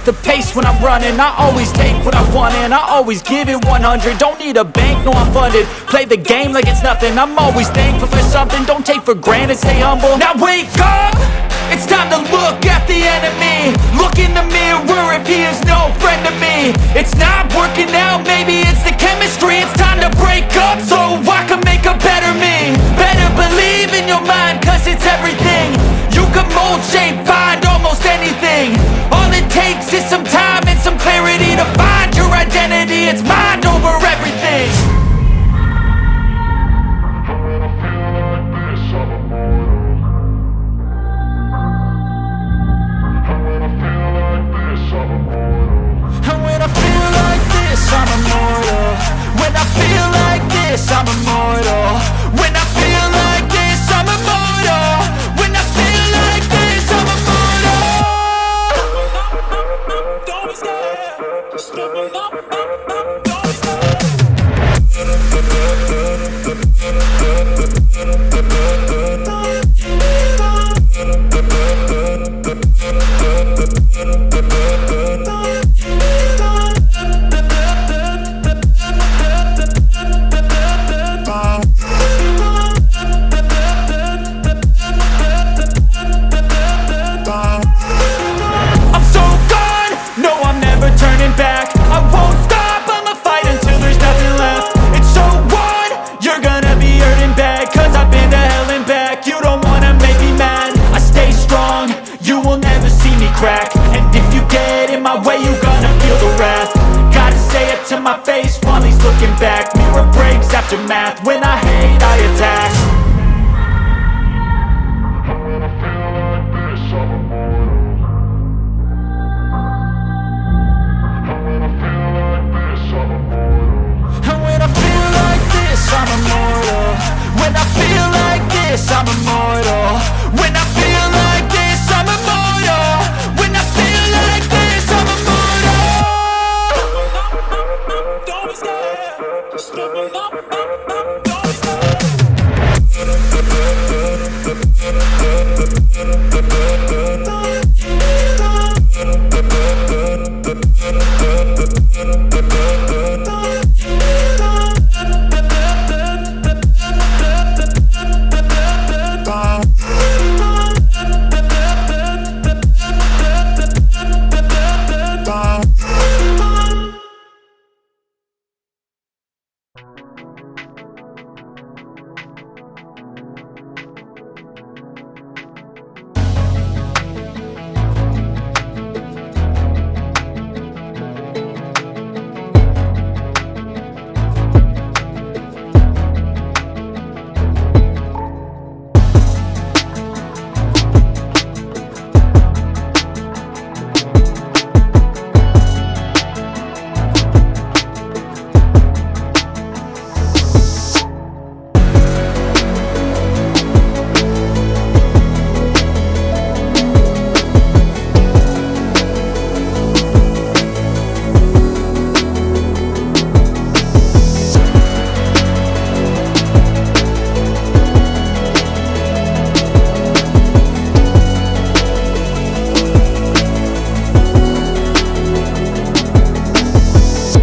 the pace when I'm running. I always take what I want and I always give it 100. Don't need a bank, no I'm funded. Play the game like it's nothing. I'm always thankful for something. Don't take for granted, stay humble. Now wake up! It's time to look at the enemy. Look in the mirror if he is no friend to me. It's not working out, maybe it's the chemistry. It's time to break up so I can make a better me. Better believe in your mind, cause it's everything. You can mold, shape, find almost anything. All it takes is some time and some clarity to find your identity. It's mind over everything. I'm immortal. When I feel like this, I'm immortal. When I feel like this, I'm immortal. When I feel like this, I'm immortal. Don't crack. And if you get in my way, you gonna feel the wrath. Gotta say it to my face while he's looking back. Mirror breaks after math. When I hate, I attack. And when I feel like this, I'm immortal. And when I feel like this, I'm immortal. And when I feel like this, I'm immortal. When I feel like this, I'm immortal.